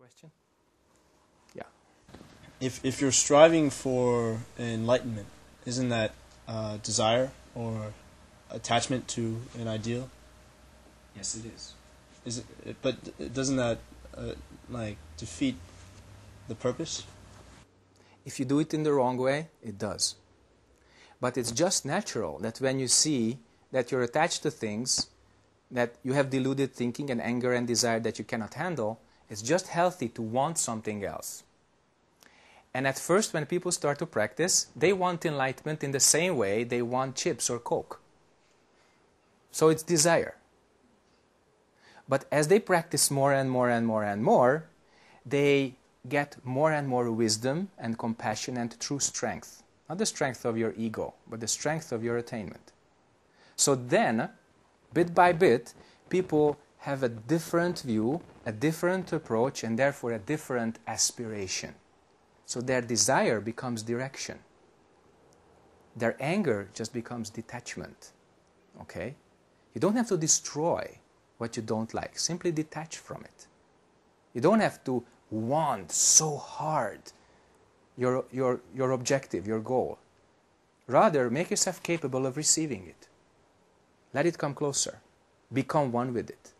question? Yeah. If you're striving for enlightenment, isn't that desire or attachment to an ideal? Yes, it is. Is it? But doesn't that like defeat the purpose? If you do it in the wrong way, it does. But it's just natural that when you see that you're attached to things, that you have deluded thinking and anger and desire that you cannot handle, it's just healthy to want something else. And at first, when people start to practice, they want enlightenment in the same way they want chips or Coke. So it's desire. But as they practice more and more and more and more, they get more and more wisdom and compassion and true strength. Not the strength of your ego, but the strength of your attainment. So then, bit by bit, people have a different view, a different approach, and therefore a different aspiration. So their desire becomes direction. Their anger just becomes detachment. Okay? You don't have to destroy what you don't like. Simply detach from it. You don't have to want so hard your objective, your goal. Rather, make yourself capable of receiving it. Let it come closer. Become one with it.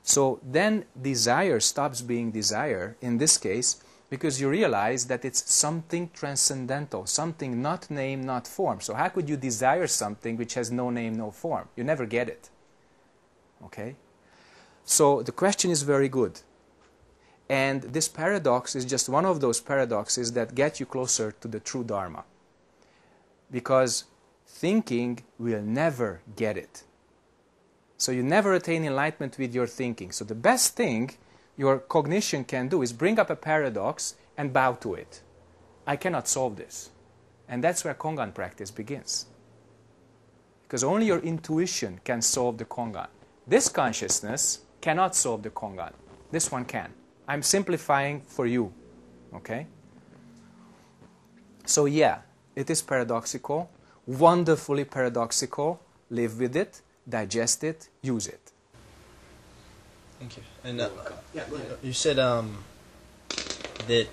So then desire stops being desire, in this case, because you realize that it's something transcendental, something not name, not form. So how could you desire something which has no name, no form? You never get it. Okay? So the question is very good. And this paradox is just one of those paradoxes that get you closer to the true Dharma. Because thinking will never get it. So you never attain enlightenment with your thinking. So the best thing your cognition can do is bring up a paradox and bow to it. I cannot solve this. And that's where Kongan practice begins. Because only your intuition can solve the Kongan. This consciousness cannot solve the Kongan. This one can. I'm simplifying for you. Okay? So yeah, it is paradoxical, wonderfully paradoxical. Live with it, digest it, use it. Thank you. And yeah, go ahead. you said that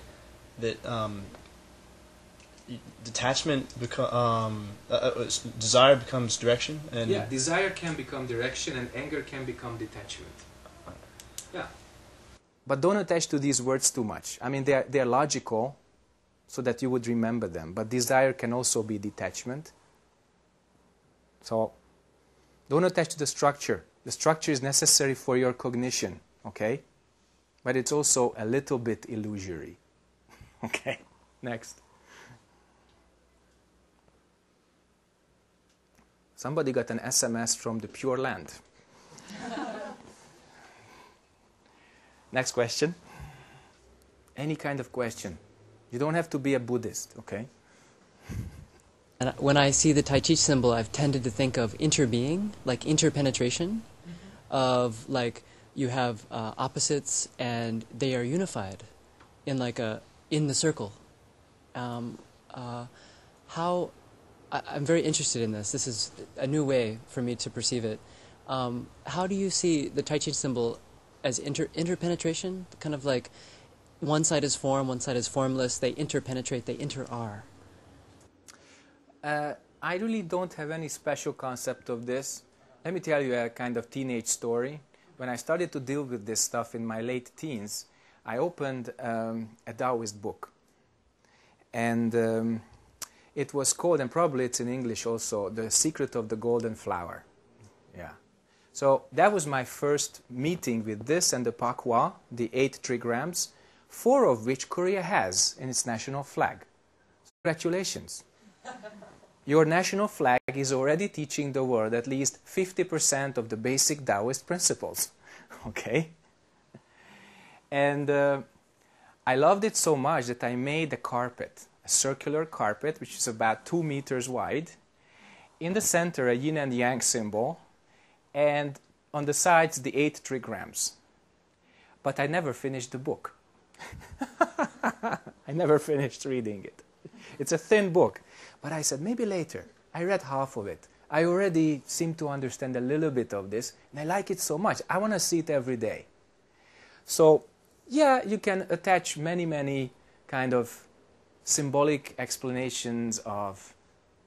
detachment desire becomes direction, and yeah, desire can become direction, and anger can become detachment. Yeah. But don't attach to these words too much. I mean, they're logical, so that you would remember them. But desire can also be detachment. So don't attach to the structure. The structure is necessary for your cognition, okay? But it's also a little bit illusory. Okay, next. Somebody got an SMS from the Pure Land. Next question. Any kind of question. You don't have to be a Buddhist, okay? And when I see the Tai Chi symbol, I've tended to think of interbeing, like interpenetration, of like you have opposites and they are unified in like in the circle. I'm very interested in this. This is a new way for me to perceive it. How do you see the Tai Chi symbol as interpenetration? Kind of like one side is form, one side is formless. They interpenetrate, they inter-are. I really don't have any special concept of this. Let me tell you a kind of teenage story. When I started to deal with this stuff in my late teens, I opened a Taoist book. And it was called, and probably it's in English also, The Secret of the Golden Flower. Yeah. So that was my first meeting with this and the Pakwa, the 8 trigrams, 4 of which Korea has in its national flag. Congratulations. Your national flag is already teaching the world at least 50% of the basic Taoist principles. Okay? And I loved it so much that I made a carpet, a circular carpet, which is about 2 meters wide. In the center, a yin and yang symbol, and on the sides, the 8 trigrams. But I never finished the book. I never finished reading it. It's a thin book. But I said, maybe later. I read half of it. I already seem to understand a little bit of this, and I like it so much. I want to see it every day. So Yeah, you can attach many kind of symbolic explanations of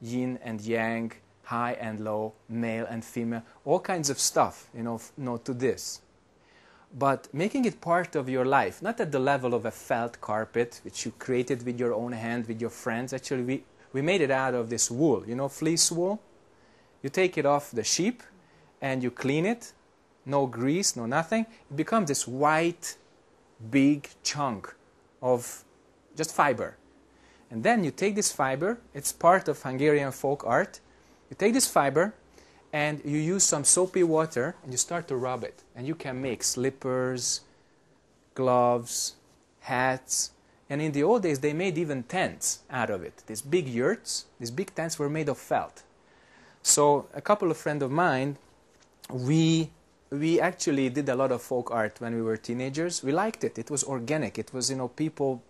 yin and yang, high and low, male and female, all kinds of stuff, to this. But making it part of your life, not at the level of a felt carpet, which you created with your own hand, with your friends. Actually, we made it out of this wool, fleece wool. You take it off the sheep and you clean it, no grease, no nothing. It becomes this white, big chunk of just fiber. And then you take this fiber, it's part of Hungarian folk art. You take this fiber and you use some soapy water and you start to rub it. And you can make slippers, gloves, hats. And in the old days, they made even tents out of it. These big yurts, these big tents were made of felt. So a couple of friends of mine, we actually did a lot of folk art when we were teenagers. We liked it. It was organic. It was, people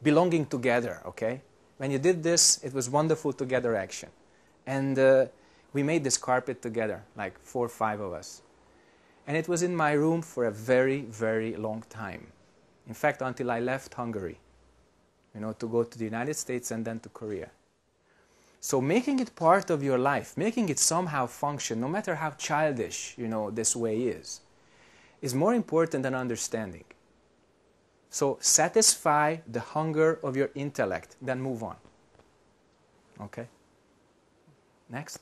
belonging together, okay? When you did this, it was wonderful together action. And we made this carpet together, like 4 or 5 of us. And it was in my room for a very, very long time. In fact, until I left Hungary, to go to the United States and then to Korea. So making it part of your life, making it somehow function, no matter how childish, this way is more important than understanding. So satisfy the hunger of your intellect, then move on. Okay? Next.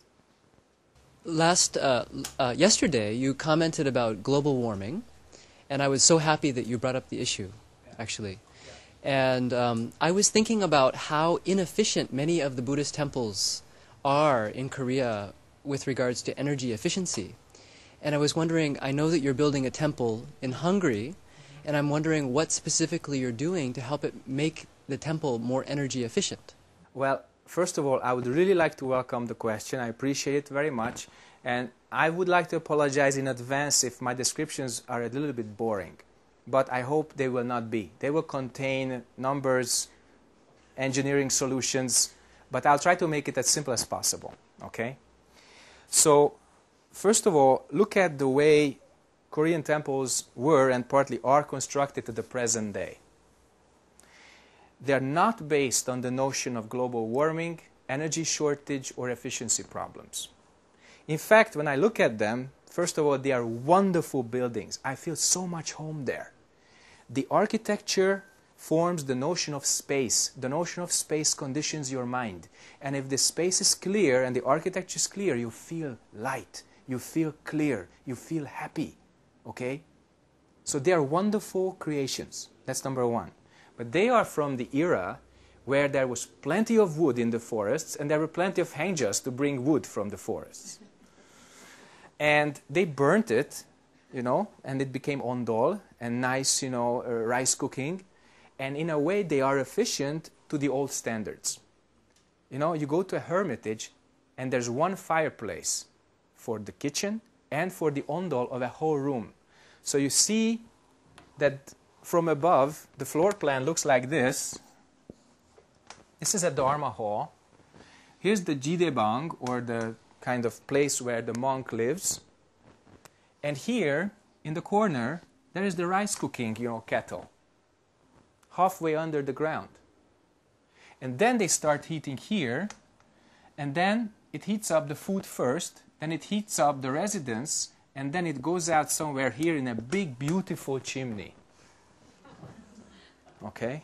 Yesterday, you commented about global warming, and I was so happy that you brought up the issue, actually. And I was thinking about how inefficient many of the Buddhist temples are in Korea with regards to energy efficiency. And I was wondering, I know that you're building a temple in Hungary, and I'm wondering what specifically you're doing to help it make the temple more energy efficient. Well, first of all, I would really like to welcome the question. I appreciate it very much. And I would like to apologize in advance if my descriptions are a little bit boring. But I hope they will not be. They will contain numbers, engineering solutions, but I'll try to make it as simple as possible, okay? So, first of all, look at the way Korean temples were and partly are constructed to the present day. They're not based on the notion of global warming, energy shortage, or efficiency problems. In fact, when I look at them, first of all, they are wonderful buildings. I feel so much home there. The architecture forms the notion of space. The notion of space conditions your mind. And if the space is clear and the architecture is clear, you feel light, you feel clear, you feel happy. Okay? So they are wonderful creations. That's number one. But they are from the era where there was plenty of wood in the forests and there were plenty of hangjas to bring wood from the forests. And they burnt it, and it became ondol and nice, rice cooking. And in a way, they are efficient to the old standards. You go to a hermitage and there's one fireplace for the kitchen and for the ondol of a whole room. So you see that from above, the floor plan looks like this. This is a Dharma hall. Here's the jidebang, or the kind of place where the monk lives. And here, in the corner, there is the rice cooking, kettle, halfway under the ground. And then they start heating here, and then it heats up the food first, then it heats up the residence, and then it goes out somewhere here in a big, beautiful chimney. Okay?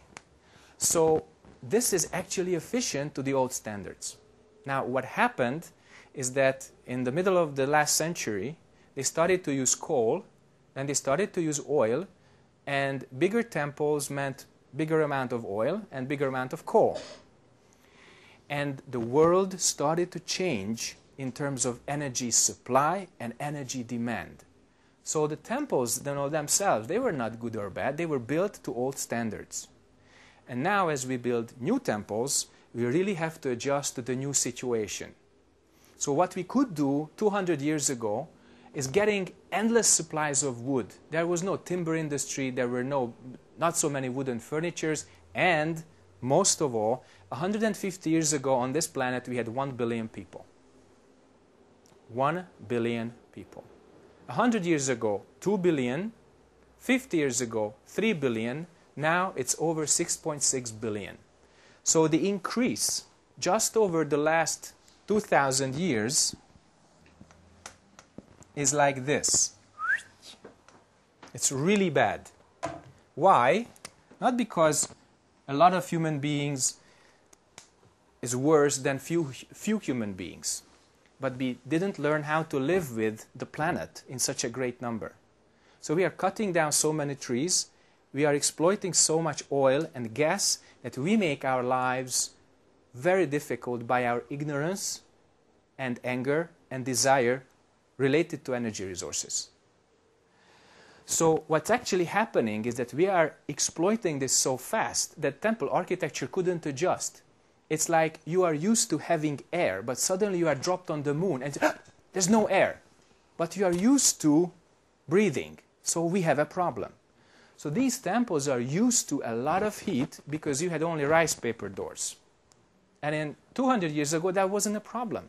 So this is actually efficient to the old standards. Now, what happened is that in the middle of the last century, they started to use coal, and they started to use oil, and bigger temples meant bigger amount of oil and bigger amount of coal. And the world started to change in terms of energy supply and energy demand. So the temples, themselves, they were not good or bad. They were built to old standards. And now as we build new temples, we really have to adjust to the new situation. So what we could do 200 years ago is getting endless supplies of wood. There was no timber industry, there were not so many wooden furnitures, and most of all, 150 years ago on this planet we had 1 billion people. 1 billion people. 100 years ago, 2 billion, 50 years ago, 3 billion. Now it's over 6.6 billion. So the increase just over the last 2,000 years is like this. It's really bad. Why? Not because a lot of human beings is worse than few human beings, but we didn't learn how to live with the planet in such a great number. So we are cutting down so many trees, we are exploiting so much oil and gas that we make our lives very difficult by our ignorance and anger and desire related to energy resources. So what's actually happening is that we are exploiting this so fast that temple architecture couldn't adjust. It's like you are used to having air, but suddenly you are dropped on the moon and there's no air. But you are used to breathing, so we have a problem. So these temples are used to a lot of heat because you had only rice paper doors. And in 200 years ago, that wasn't a problem.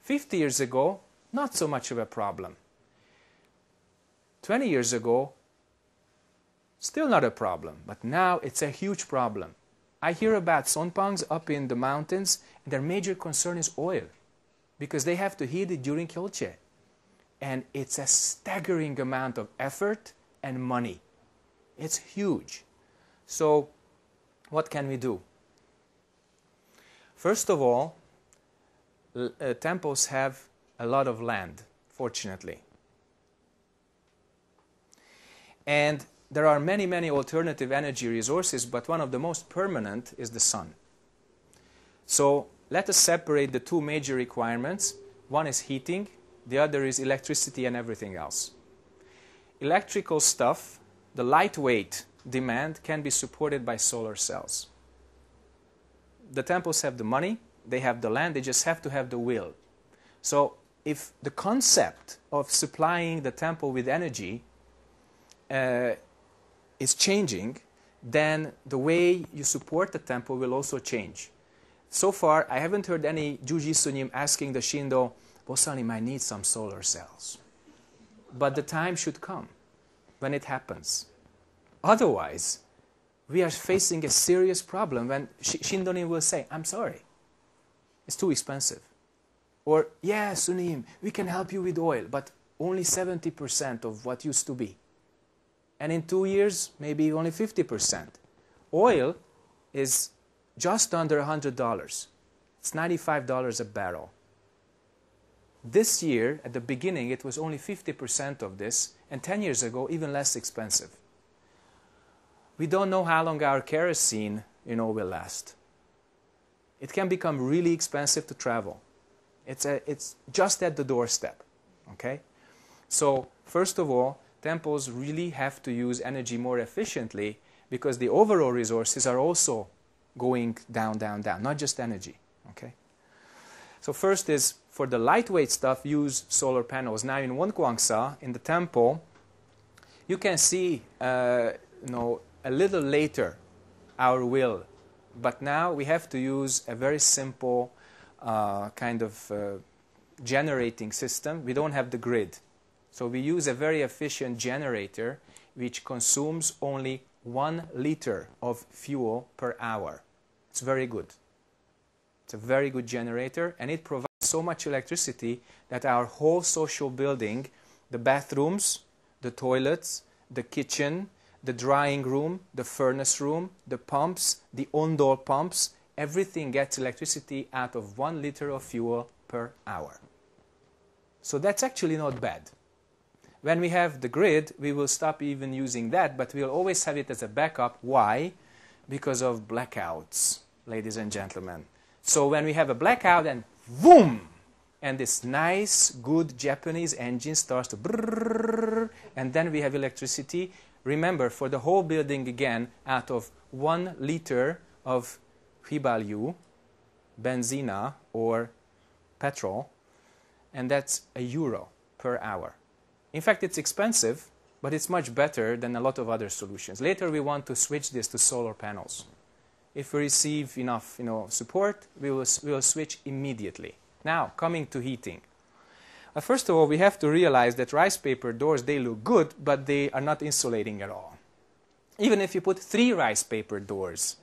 50 years ago, not so much of a problem. 20 years ago, still not a problem, but now it's a huge problem. I hear about sonpangs up in the mountains, and their major concern is oil, because they have to heat it during Kyolche. And it's a staggering amount of effort and money. It's huge. So what can we do? First of all, temples have a lot of land, fortunately. And there are many, many alternative energy resources, but one of the most permanent is the sun. So let us separate the two major requirements. One is heating, the other is electricity and everything else. Electrical stuff, the lightweight demand can be supported by solar cells. The temples have the money, they have the land, they just have to have the will. So if the concept of supplying the temple with energy is changing, then the way you support the temple will also change. So far, I haven't heard any Juji Sunim asking the Shindo, Bosanim, I need some solar cells. But the time should come when it happens. Otherwise, we are facing a serious problem when Shindonim will say, I'm sorry, it's too expensive. Or, yeah, Sunim, we can help you with oil, but only 70% of what used to be. And in 2 years, maybe only 50%. Oil is just under $100. It's $95 a barrel. This year, at the beginning, it was only 50% of this, and 10 years ago, even less expensive. We don't know how long our kerosene, will last. It can become really expensive to travel. It's just at the doorstep, okay? So, first of all, temples really have to use energy more efficiently because the overall resources are also going down, down, down, not just energy, okay? So first is, for the lightweight stuff, use solar panels. Now in Wonkwangsa, in the temple, you can see, a little later our will. But now we have to use a very simple generating system. We don't have the grid. So we use a very efficient generator which consumes only 1 liter of fuel per hour. It's very good. It's a very good generator, and it provides so much electricity that our whole social building, the bathrooms, the toilets, the kitchen, the drying room, the furnace room, the pumps, the on-door pumps, everything gets electricity out of 1 liter of fuel per hour. So that's actually not bad. When we have the grid, we will stop even using that, but we'll always have it as a backup. Why? Because of blackouts, ladies and gentlemen. So when we have a blackout and boom, and this nice, good Japanese engine starts to brrrr, and then we have electricity. Remember, for the whole building again, out of 1 liter of hibalyu, benzina, or petrol, and that's €1 per hour. In fact, it's expensive, but it's much better than a lot of other solutions. Later, we want to switch this to solar panels. If we receive enough support, we will switch immediately. Now, coming to heating. First of all, we have to realize that rice paper doors, they look good, but they are not insulating at all. Even if you put 3 rice paper doors,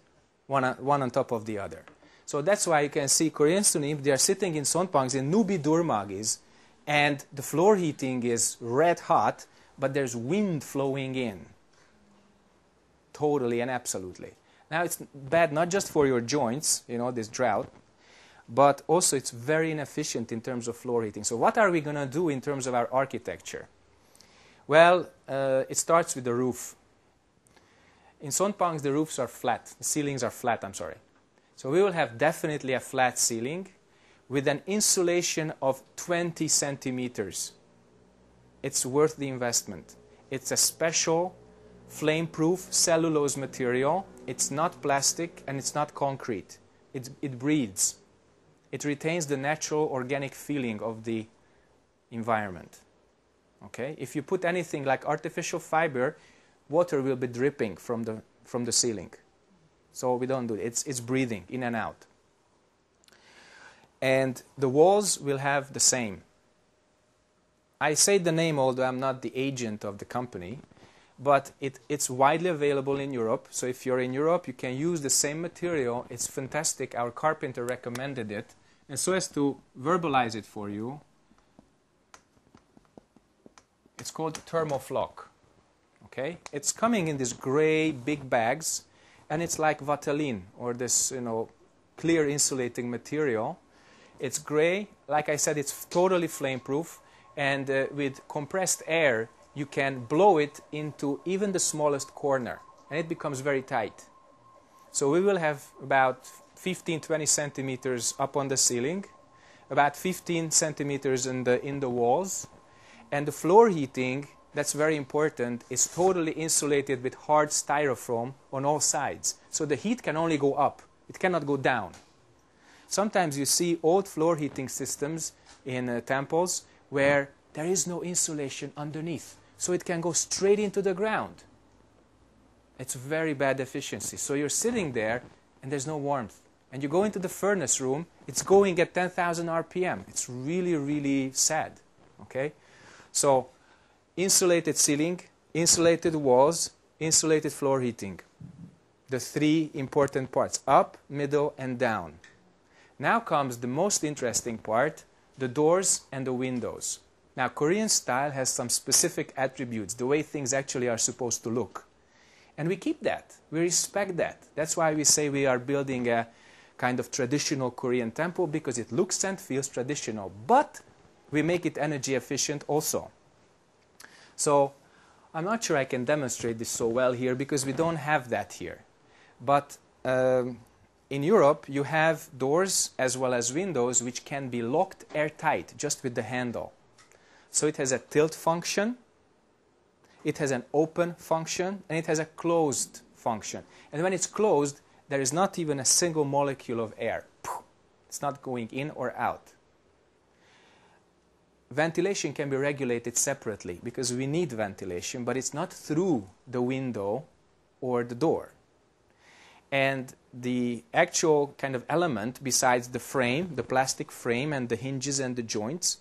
one on top of the other. So that's why you can see Korean Sunim, they are sitting in sonpangs, in nubi durmagis, and the floor heating is red hot, but there's wind flowing in. Totally and absolutely. Now it's bad not just for your joints, this drought, but also it's very inefficient in terms of floor heating. So what are we going to do in terms of our architecture? Well, it starts with the roof. In sonpangs, the roofs are flat. The ceilings are flat, I'm sorry. So we will have definitely a flat ceiling with an insulation of 20 centimeters. It's worth the investment. It's a special flame-proof cellulose material. It's not plastic and it's not concrete. It breathes. It retains the natural organic feeling of the environment. Okay? If you put anything like artificial fiber, water will be dripping from the ceiling. So we don't do it. It's breathing in and out. And the walls will have the same. I say the name, although I'm not the agent of the company, but it's widely available in Europe. So if you're in Europe, you can use the same material. It's fantastic. Our carpenter recommended it. And so as to verbalize it for you, it's called Thermofloc. Okay? It's coming in these gray big bags, and it's like Vataline, or this, clear insulating material. It's gray. Like I said, it's totally flame-proof, and with compressed air, you can blow it into even the smallest corner, and it becomes very tight. So we will have about 15-20 centimeters up on the ceiling, about 15 centimeters in the walls, and the floor heating, that's very important, is totally insulated with hard styrofoam on all sides. So the heat can only go up. It cannot go down. Sometimes you see old floor heating systems in temples where there is no insulation underneath. So it can go straight into the ground. It's very bad efficiency. So you're sitting there and there's no warmth. And you go into the furnace room, it's going at 10,000 RPM. It's really, really sad. Okay? So insulated ceiling, insulated walls, insulated floor heating. The 3 important parts, up, middle, and down. Now comes the most interesting part, the doors and the windows. Now, Korean style has some specific attributes, the way things actually are supposed to look. And we keep that. We respect that. That's why we say we are building a kind of traditional Korean temple, because it looks and feels traditional. But we make it energy efficient also. So I'm not sure I can demonstrate this so well here because we don't have that here. But in Europe, you have doors as well as windows which can be locked airtight just with the handle. So it has a tilt function, it has an open function, and it has a closed function. And when it's closed, there is not even a single molecule of air. It's not going in or out. Ventilation can be regulated separately because we need ventilation, but it's not through the window or the door. And the actual kind of element, besides the frame, the plastic frame and the hinges and the joints,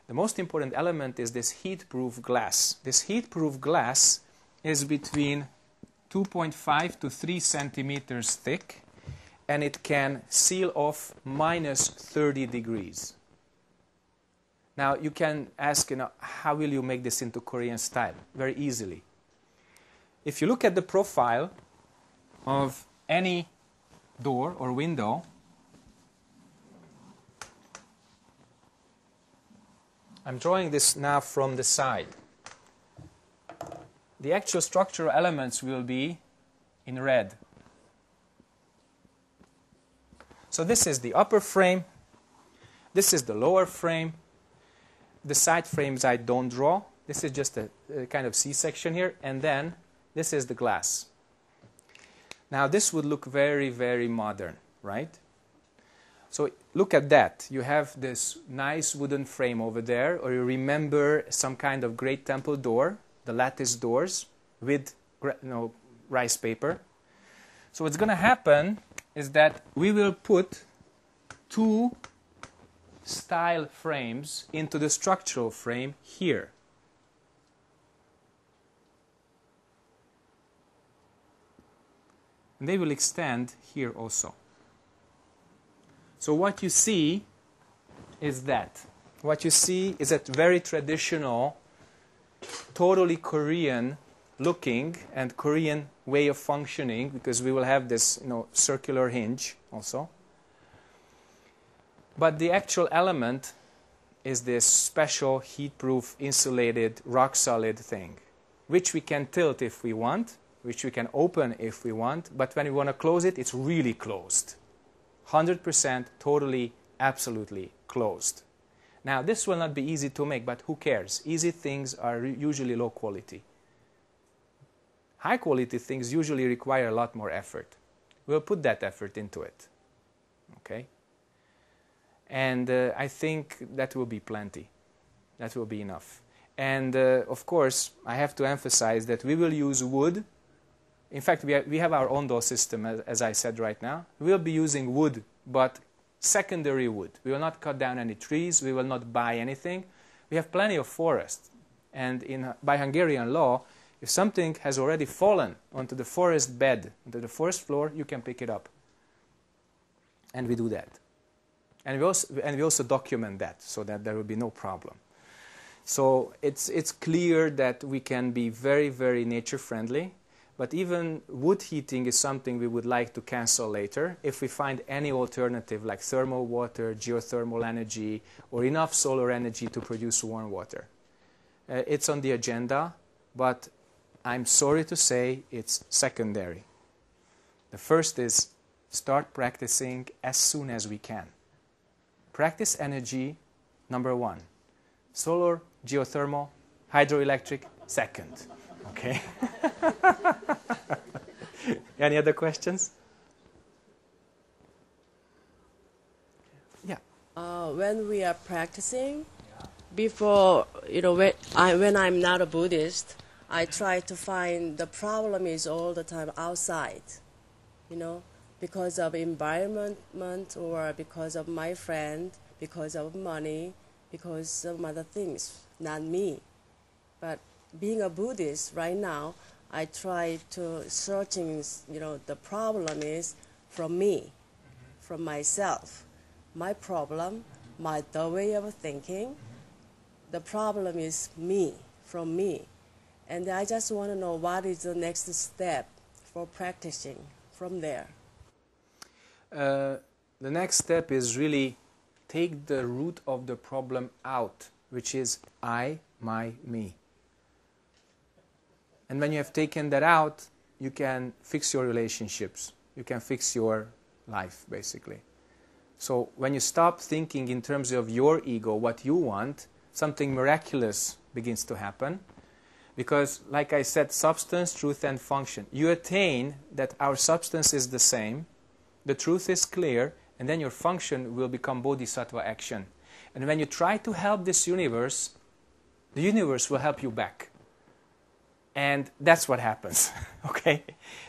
the most important element is this heat-proof glass. This heat-proof glass is between 2.5 to 3 centimeters thick, and it can seal off minus 30 degrees. Now, you can ask, how will you make this into Korean style? Very easily. If you look at the profile of any door or window, I'm drawing this now from the side. The actual structural elements will be in red. So this is the upper frame, this is the lower frame. The side frames I don't draw. This is just a kind of C-section here. And then this is the glass. Now this would look very, very modern, right? So look at that. You have this nice wooden frame over there, or you remember some kind of great temple door, the lattice doors with rice paper. So what's going to happen is that we will put 2 style frames into the structural frame here. And they will extend here also. So what you see is that. What you see is a very traditional, totally Korean looking and Korean way of functioning, because we will have this, circular hinge also. But the actual element is this special heat-proof insulated rock solid thing, which we can tilt if we want, which we can open if we want, but when we want to close it, it's really closed. 100% totally, absolutely closed. Now, this will not be easy to make, but who cares? Easy things are usually low quality. High quality things usually require a lot more effort. We'll put that effort into it. Okay? And I think that will be plenty. That will be enough. And of course, I have to emphasize that we will use wood. In fact, we have our own door system, as I said right now. We will be using wood, but secondary wood. We will not cut down any trees. We will not buy anything. We have plenty of forest. And by Hungarian law, if something has already fallen onto the forest bed, onto the forest floor, you can pick it up. And we do that. And we also document that, so that there will be no problem. So it's clear that we can be very, very nature-friendly. But even wood heating is something we would like to cancel later if we find any alternative like thermal water, geothermal energy, or enough solar energy to produce warm water. It's on the agenda, but I'm sorry to say it's secondary. The first is start practicing as soon as we can. Practice energy, number one. Solar, geothermal, hydroelectric, second. Okay. Any other questions? Yeah. When we are practicing, before, when I'm not a Buddhist, I try to find the problem is all the time outside, because of environment or because of my friend, because of money, because of other things, not me. But being a Buddhist right now, I try to searching, the problem is from me, from myself. My problem, the way of thinking, the problem is me, from me. And I just want to know what is the next step for practicing from there. The next step is really take the root of the problem out, which is I, my, me. And when you have taken that out, you can fix your relationships. You can fix your life, basically. So when you stop thinking in terms of your ego, what you want, something miraculous begins to happen. Because, like I said, substance, truth, and function. You attain that our substance is the same, the truth is clear, and then your function will become bodhisattva action. And when you try to help this universe, the universe will help you back. And that's what happens, okay?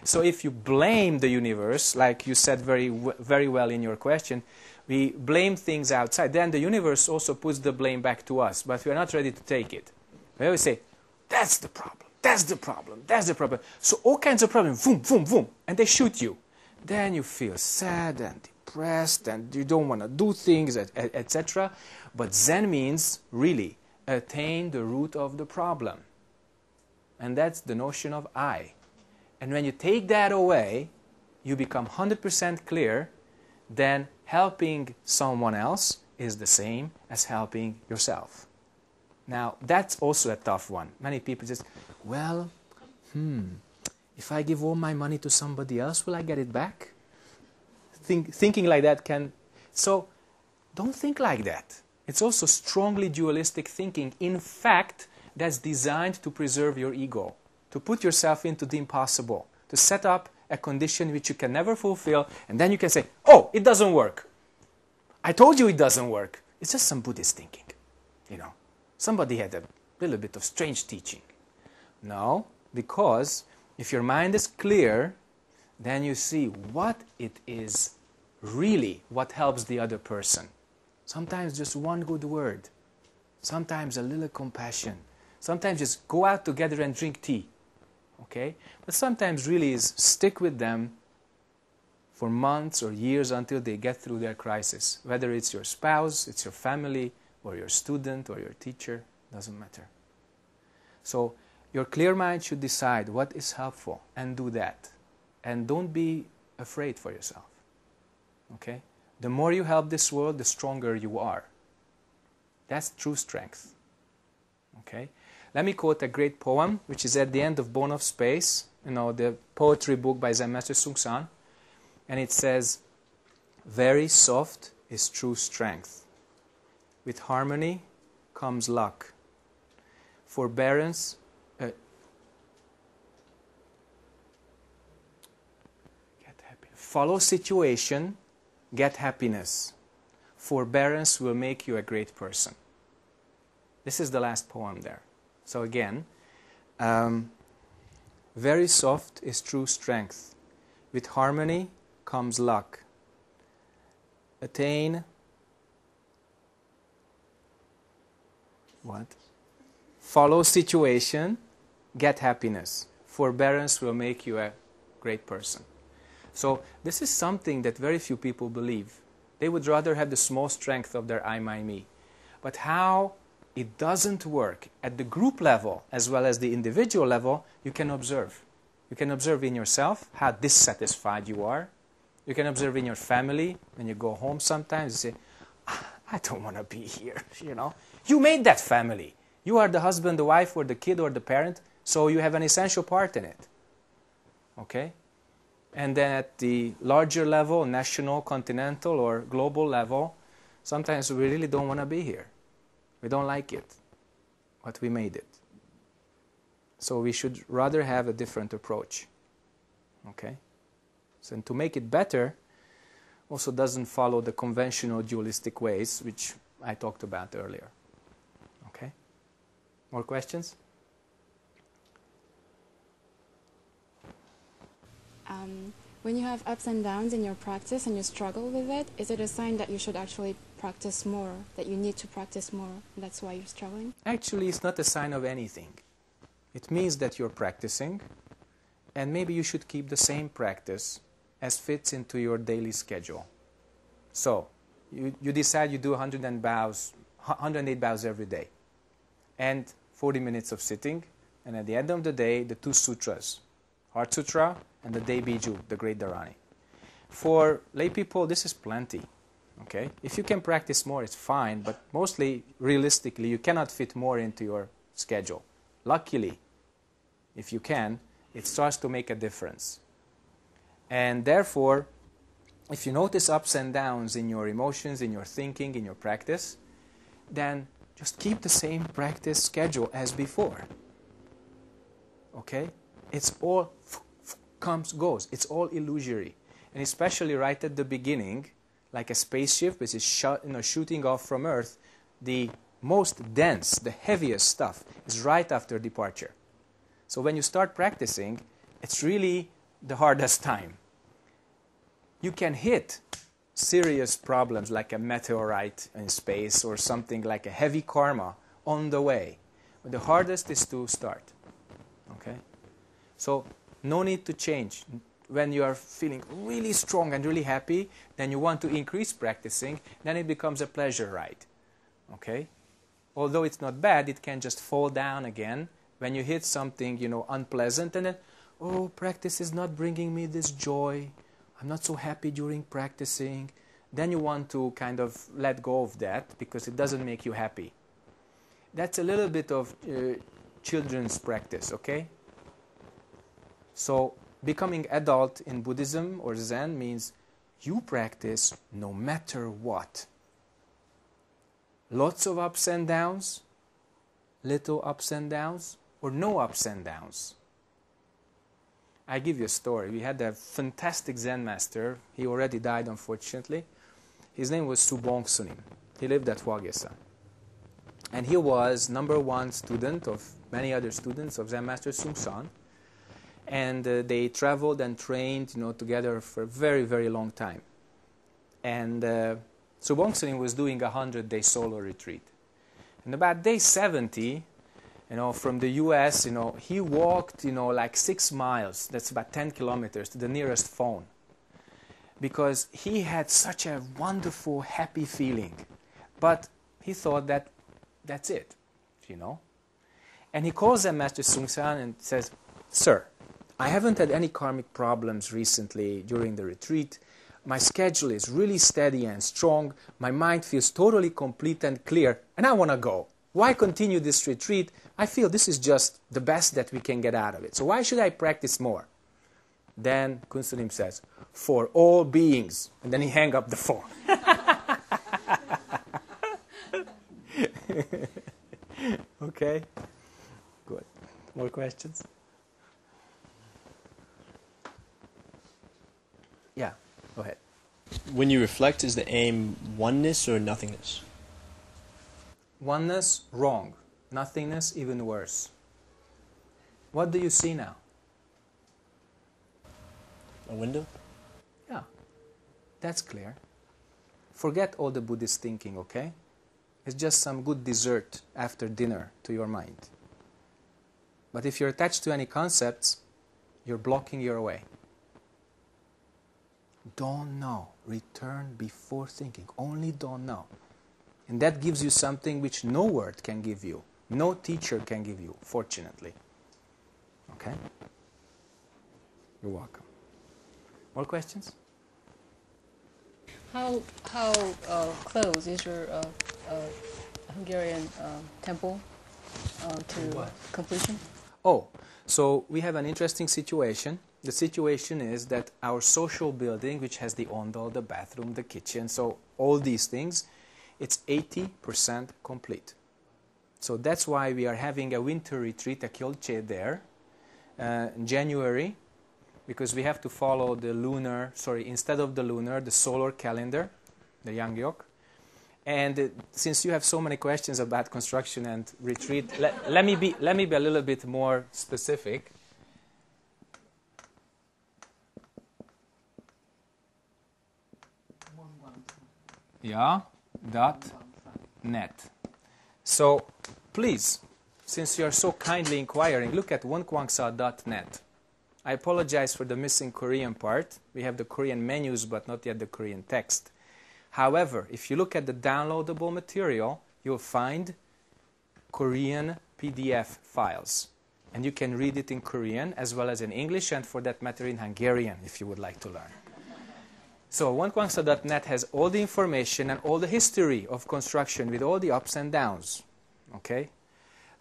So if you blame the universe, like you said very well in your question, we blame things outside, then the universe also puts the blame back to us, but we are not ready to take it. We always say, that's the problem, that's the problem, that's the problem. So all kinds of problems, boom, boom, boom, and they shoot you. Then you feel sad and depressed and you don't want to do things, etc. But Zen means, really, attain the root of the problem. And that's the notion of I. And when you take that away, you become 100% clear, then helping someone else is the same as helping yourself. Now, that's also a tough one. Many people just, well, if I give all my money to somebody else, will I get it back? Thinking like that can... So, don't think like that. It's also strongly dualistic thinking. In fact, that's designed to preserve your ego, to put yourself into the impossible, to set up a condition which you can never fulfill, and then you can say, oh, it doesn't work. I told you it doesn't work. It's just some Buddhist thinking, Somebody had a little bit of strange teaching. No, because if your mind is clear, then you see what it is really what helps the other person. Sometimes just one good word. Sometimes a little compassion. Sometimes just go out together and drink tea. Okay? But sometimes really is stick with them for months or years until they get through their crisis. Whether it's your spouse, it's your family, or your student, or your teacher, doesn't matter. So your clear mind should decide what is helpful and do that. And don't be afraid for yourself. Okay? The more you help this world, the stronger you are. That's true strength. Okay? Let me quote a great poem, which is at the end of Bone of Space, the poetry book by Zen Master Seung Sahn. And it says, very soft is true strength. With harmony comes luck. Forbearance, get happiness. Follow situation, get happiness. Forbearance will make you a great person. This is the last poem there. So again, very soft is true strength. With harmony comes luck. Attain what? Follow situation, get happiness. Forbearance will make you a great person. So this is something that very few people believe. They would rather have the small strength of their I, my, me. But how it doesn't work at the group level as well as the individual level, you can observe. You can observe in yourself how dissatisfied you are. You can observe in your family when you go home sometimes. You say, I don't want to be here, You made that family. You are the husband, the wife, or the kid, or the parent, so you have an essential part in it. Okay? And then at the larger level, national, continental, or global level, sometimes we really don't want to be here. We don't like it, but we made it. So we should rather have a different approach. Okay? So and to make it better, also doesn't follow the conventional dualistic ways, which I talked about earlier. Okay? More questions? When you have ups and downs in your practice and you struggle with it, is it a sign that you should actually practice more, that you need to practice more, and that's why you're struggling? Actually, it's not a sign of anything. It means that you're practicing, and maybe you should keep the same practice as fits into your daily schedule. So, you decide you do 108 bows every day, and 40 minutes of sitting, and at the end of the day, the 2 sutras, Heart Sutra and the Day Biju, the Great Dharani. For lay people, this is plenty. Okay? If you can practice more, it's fine, but mostly, realistically, you cannot fit more into your schedule. Luckily, if you can, it starts to make a difference. And therefore, if you notice ups and downs in your emotions, in your thinking, in your practice, then just keep the same practice schedule as before. Okay? It's all comes, goes. It's all illusory. And especially right at the beginning, like a spaceship which is shooting off from Earth, the most dense, the heaviest stuff is right after departure. So when you start practicing, it's really the hardest time. You can hit serious problems like a meteorite in space or something like a heavy karma on the way. But the hardest is to start. Okay? So no need to change. When you are feeling really strong and really happy, then you want to increase practicing, then it becomes a pleasure ride. Okay? Although it's not bad, it can just fall down again when you hit something, unpleasant, and then, oh, practice is not bringing me this joy. I'm not so happy during practicing. Then you want to kind of let go of that because it doesn't make you happy. That's a little bit of children's practice, okay? So becoming adult in Buddhism or Zen means you practice no matter what. Lots of ups and downs, little ups and downs, or no ups and downs. I give you a story. We had a fantastic Zen master. He already died, unfortunately. His name was Sunim. He lived at Huagesa. And he was #1 student of many other students of Zen Master Seung Sahn. And they traveled and trained, together for a very, very long time. And So Bong Sunim was doing a 100-day solo retreat. And about day 70, from the US, he walked, like 6 miles, that's about 10 kilometers, to the nearest phone. Because he had such a wonderful, happy feeling. But he thought that that's it, And he calls them Master Seung Sahn and says, "Sir, I haven't had any karmic problems recently during the retreat. My schedule is really steady and strong. My mind feels totally complete and clear, and I want to go. Why continue this retreat? I feel this is just the best that we can get out of it. So why should I practice more?" Then Kun Sunim says, "For all beings." And then he hang up the phone. Okay? Good. More questions? Yeah, go ahead. When you reflect, is the aim oneness or nothingness? Oneness, wrong. Nothingness, even worse. What do you see now? A window? Yeah, that's clear. Forget all the Buddhist thinking, okay? It's just some good dessert after dinner to your mind. But if you're attached to any concepts, you're blocking your way. Don't know. Return before thinking. Only don't know. And that gives you something which no word can give you. No teacher can give you, fortunately. Okay? You're welcome. More questions? How close is your Hungarian temple to completion? Oh, so we have an interesting situation. The situation is that our social building, which has the ondol, the bathroom, the kitchen, so all these things, it's 80% complete. So that's why we are having a winter retreat, a Kyolche there, in January, because we have to follow the instead of the lunar, the solar calendar, the Yangyok. And since you have so many questions about construction and retreat, let me be a little bit more specific. Yeah, .net. So please, since you are so kindly inquiring, look at wonkwangsa.net. I apologize for the missing Korean part. We have the Korean menus, but not yet the Korean text. However, if you look at the downloadable material, you'll find Korean PDF files. And you can read it in Korean as well as in English, and for that matter in Hungarian, if you would like to learn. So wonkwangsa.net has all the information and all the history of construction with all the ups and downs. Okay?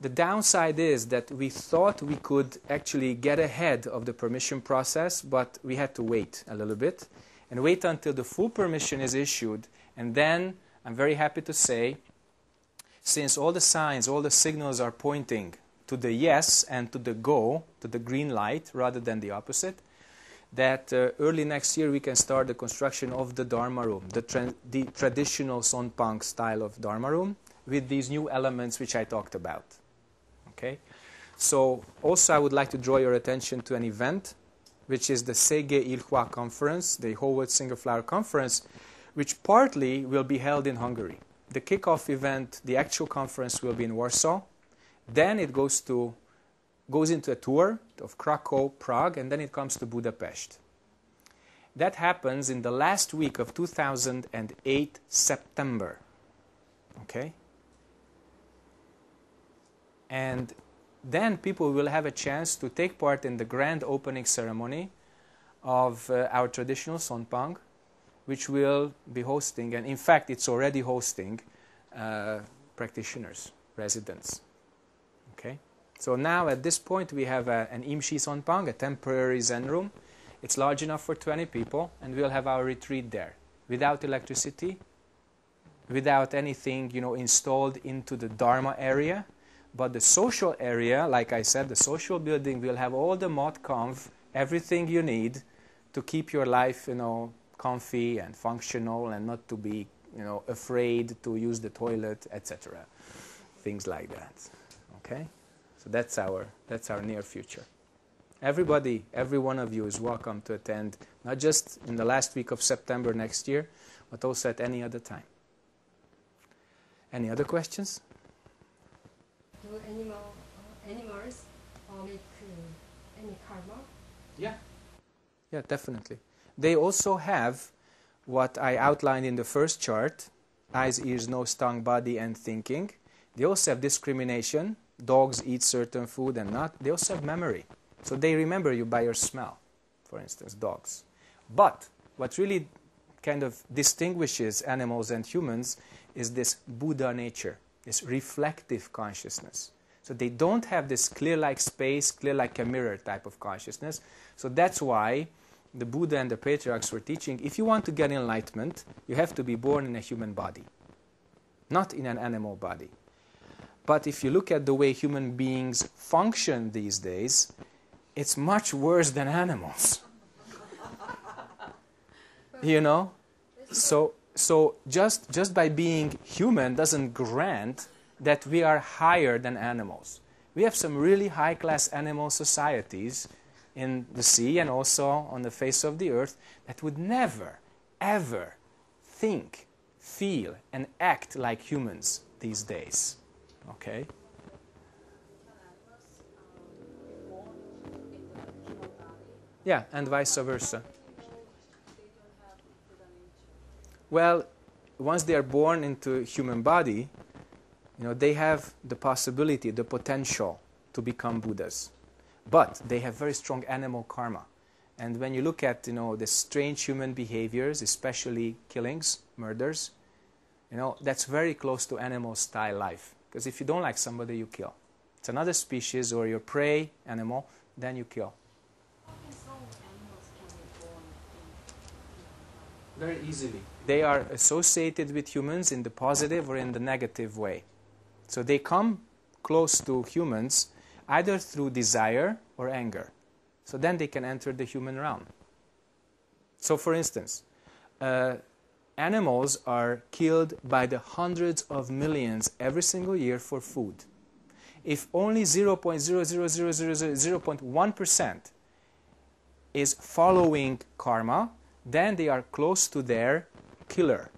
The downside is that we thought we could actually get ahead of the permission process, but we had to wait a little bit and wait until the full permission is issued. And then, I'm very happy to say, since all the signs, all the signals are pointing to the yes and to the go, to the green light, rather than the opposite, that early next year we can start the construction of the Dharma room, the traditional Sonpang style of Dharma room, with these new elements which I talked about. Okay? So, also I would like to draw your attention to an event, which is the Sege Ilhwa Conference, the Howard Singer Flower Conference, which partly will be held in Hungary. The kickoff event, the actual conference, will be in Warsaw. Then it goes into a tour of Krakow, Prague, and then it comes to Budapest. That happens in the last week of 2008, September. Okay? And then people will have a chance to take part in the grand opening ceremony of our traditional Sonpang, which will be hosting, and in fact it's already hosting, practitioners, residents. Okay? So now at this point we have an Imshi Sonpang, a temporary Zen room. It's large enough for 20 people, and we'll have our retreat there, without electricity, without anything installed into the Dharma area. But the social area, like I said, the social building will have all the mod conf, everything you need to keep your life, comfy and functional, and not to be, afraid to use the toilet, etc. Things like that. Okay? So that's our near future. Everybody, every one of you is welcome to attend, not just in the last week of September next year, but also at any other time. Any other questions? Do animals make any karma? Yeah. Yeah, definitely. They also have what I outlined in the first chart: eyes, ears, nose, tongue, body, and thinking. They also have discrimination. Dogs eat certain food and not. They also have memory. So they remember you by your smell, for instance, dogs. But what really kind of distinguishes animals and humans is this Buddha nature, this reflective consciousness. So they don't have this clear like space, clear like a mirror type of consciousness. So that's why the Buddha and the patriarchs were teaching, if you want to get enlightenment, you have to be born in a human body, not in an animal body. But if you look at the way human beings function these days, it's much worse than animals. You know? So just by being human doesn't grant that we are higher than animals. We have some really high-class animal societies in the sea and also on the face of the earth that would never, ever think, feel, and act like humans these days. Okay? Yeah, and vice versa. Well, once they are born into a human body, they have the possibility, the potential to become Buddhas. But they have very strong animal karma. And when you look at, the strange human behaviors, especially killings, murders, that's very close to animal-style life. Because if you don't like somebody, you kill. It's another species or your prey animal, then you kill. Very easily. They are associated with humans in the positive or in the negative way. So they come close to humans either through desire or anger. So then they can enter the human realm. So for instance, animals are killed by the hundreds of millions every single year for food. If only 0.00000.1% is following karma, then they are close to their killer.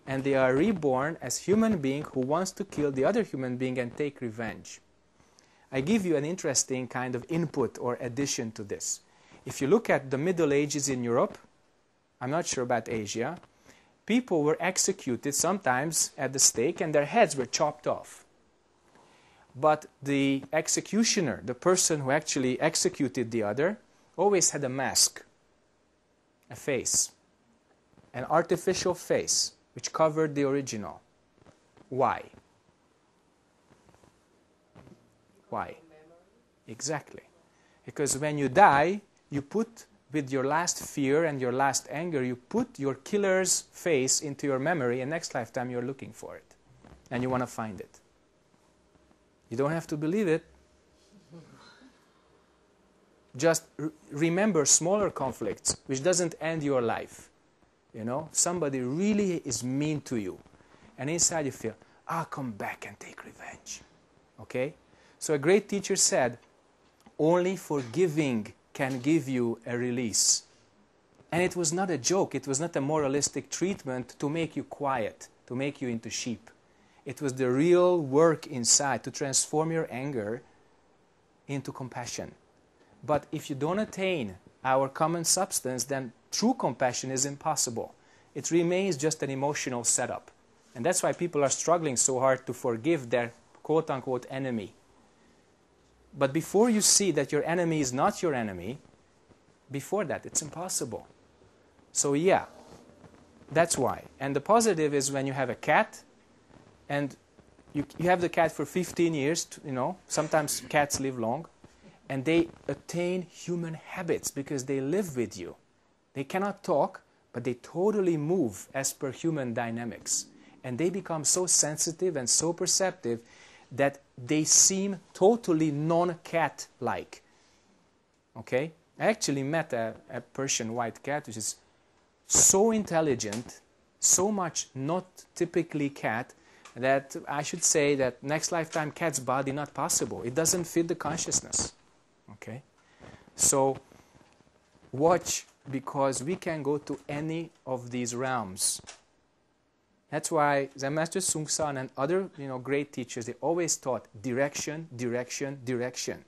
And they are reborn as human being who wants to kill the other human being and take revenge. I give you an interesting kind of input or addition to this. If you look at the Middle Ages in Europe, I'm not sure about Asia, people were executed sometimes at the stake and their heads were chopped off. But the executioner, the person who actually executed the other, always had a mask, a face, an artificial face, which covered the original. Why? Why? Exactly. Because when you die, you put, with your last fear and your last anger, you put your killer's face into your memory, and next lifetime you're looking for it. And you want to find it. You don't have to believe it. Just remember smaller conflicts, which doesn't end your life. Somebody really is mean to you. And inside you feel, I'll come back and take revenge. Okay? So a great teacher said, only forgiving can give you a release. And it was not a joke. It was not a moralistic treatment to make you quiet, to make you into sheep. It was the real work inside to transform your anger into compassion. But if you don't attain our common substance, then true compassion is impossible. It remains just an emotional setup. And that's why people are struggling so hard to forgive their quote-unquote enemy. But before you see that your enemy is not your enemy, before that, it's impossible. So yeah, that's why. And the positive is when you have a cat, and you have the cat for 15 years, sometimes cats live long, and they attain human habits because they live with you. They cannot talk, but they totally move as per human dynamics. And they become so sensitive and so perceptive that they seem totally non-cat-like. Okay? I actually met a Persian white cat which is so intelligent, so much not typically cat, that I should say that next lifetime cat's body not possible. It doesn't fit the consciousness. Okay? So watch, because we can go to any of these realms That's why Zen Master Sung San and other great teachers, they always taught direction, direction, direction.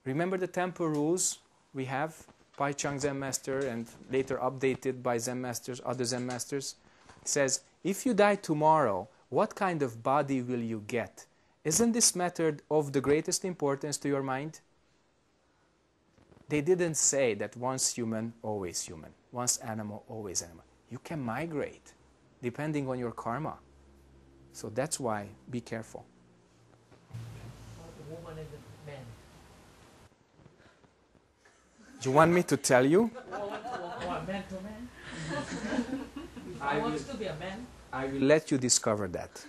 Remember the temple rules we have? Pai Chang Zen Master and later updated by Zen Masters, other Zen Masters. It says, if you die tomorrow, what kind of body will you get? Isn't this matter of the greatest importance to your mind? They didn't say that once human, always human. Once animal, always animal. You can migrate depending on your karma. So that's why, be careful. The woman and the man. Do you want me to tell you? Man to man? I want to be a man. I will let you discover that.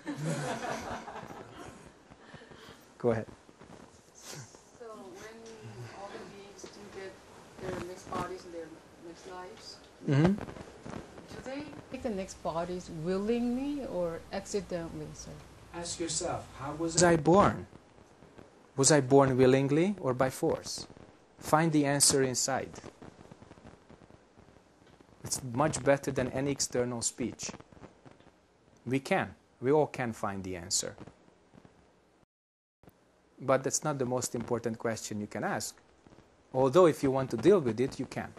Go ahead. So when all the beings do get their next bodies and their next lives, do they take the next bodies willingly or accidentally, sir? Ask yourself, how was I born? Was I born willingly or by force? Find the answer inside. It's much better than any external speech. We all can find the answer. But that's not the most important question you can ask. Although if you want to deal with it, you can.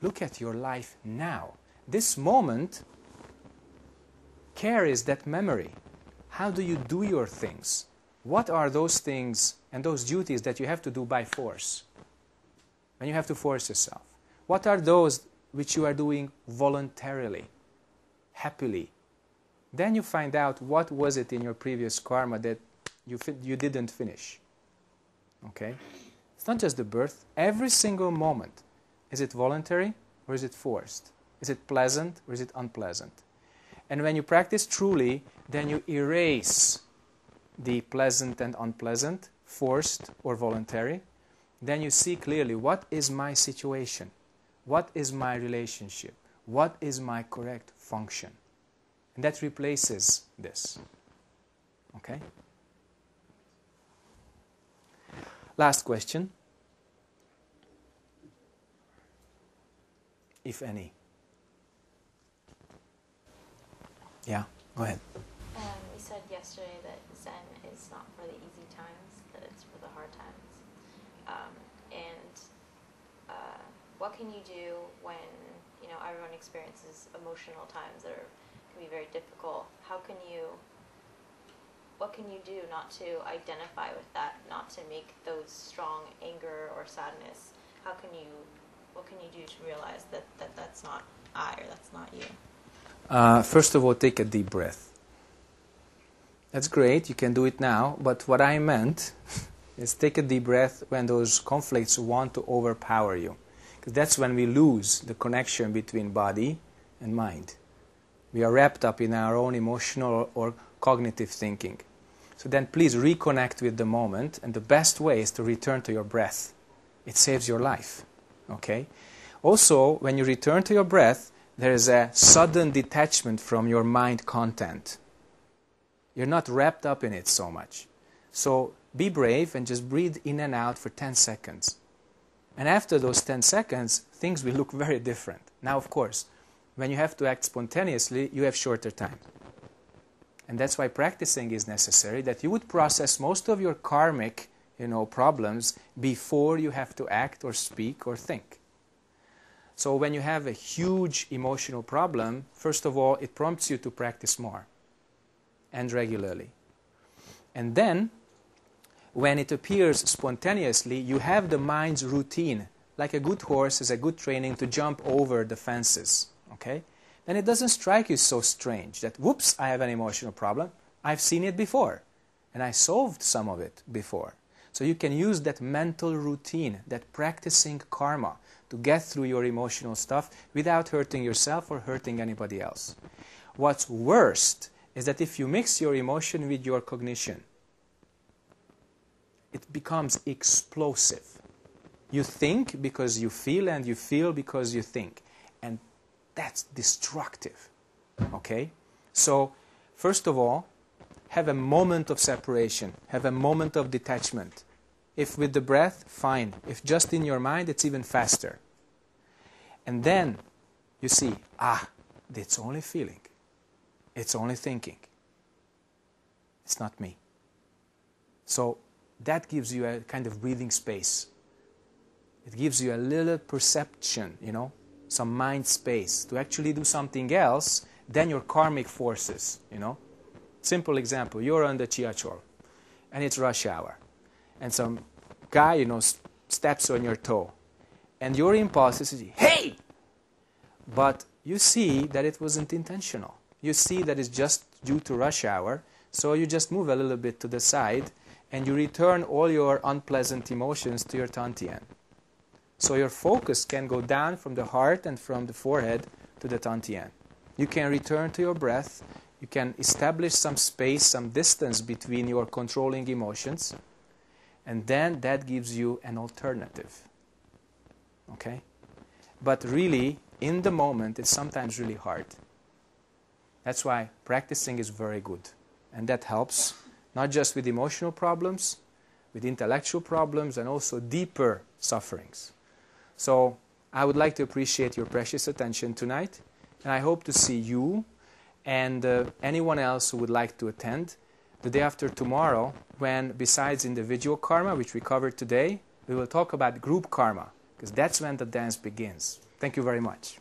Look at your life now. This moment carries that memory. How do you do your things? What are those things and those duties that you have to do by force? When you have to force yourself. What are those which you are doing voluntarily, happily? Then you find out what was it in your previous karma that you didn't finish. Okay? It's not just the birth. Every single moment. Is it voluntary or is it forced? Is it pleasant or is it unpleasant? And when you practice truly, then you erase the pleasant and unpleasant, forced or voluntary. Then you see clearly, what is my situation? What is my relationship? What is my correct function? And that replaces this. Okay? Last question. If any. Yeah, go ahead. You said yesterday that Zen is not for the easy times, that it's for the hard times. What can you do when everyone experiences emotional times that can be very difficult? What can you do not to identify with that, not to make those strong anger or sadness? What can you do to realize that that's not I or that's not you? First of all, take a deep breath. That's great, you can do it now, but what I meant is take a deep breath when those conflicts want to overpower you. Because that's when we lose the connection between body and mind. We are wrapped up in our own emotional or cognitive thinking. So then please reconnect with the moment, and the best way is to return to your breath. It saves your life. Okay? Also, when you return to your breath, there is a sudden detachment from your mind content. You're not wrapped up in it so much. So be brave and just breathe in and out for 10 seconds. And after those 10 seconds, things will look very different. Now, of course, when you have to act spontaneously, you have shorter time. And that's why practicing is necessary, that you would process most of your karmic, problems before you have to act or speak or think. So when you have a huge emotional problem, first of all, it prompts you to practice more and regularly. And then, when it appears spontaneously, you have the mind's routine. Like a good horse is a good training to jump over the fences. Okay? Then it doesn't strike you so strange that, whoops, I have an emotional problem. I've seen it before. And I solved some of it before. So you can use that mental routine, that practicing karma, to get through your emotional stuff without hurting yourself or hurting anybody else. What's worst is that if you mix your emotion with your cognition, it becomes explosive. You think because you feel, and you feel because you think. And that's destructive. Okay? So, first of all, have a moment of separation. Have a moment of detachment. If with the breath, fine. If just in your mind, it's even faster. And then you see, it's only feeling. It's only thinking. It's not me. So that gives you a kind of breathing space. It gives you a little perception, some mind space to actually do something else than your karmic forces, Simple example, you're on the Chiachol and it's rush hour. And some guy, steps on your toe. And your impulse is, hey! But you see that it wasn't intentional. You see that it's just due to rush hour. So you just move a little bit to the side and you return all your unpleasant emotions to your Tantien. So your focus can go down from the heart and from the forehead to the Tantien. You can return to your breath. You can establish some space, some distance between your controlling emotions. And then that gives you an alternative. Okay? But really, in the moment, it's sometimes really hard. That's why practicing is very good. And that helps, not just with emotional problems, with intellectual problems, and also deeper sufferings. So I would like to appreciate your precious attention tonight. And I hope to see you and anyone else who would like to attend the day after tomorrow, when besides individual karma, which we covered today, we will talk about group karma, because that's when the dance begins. Thank you very much.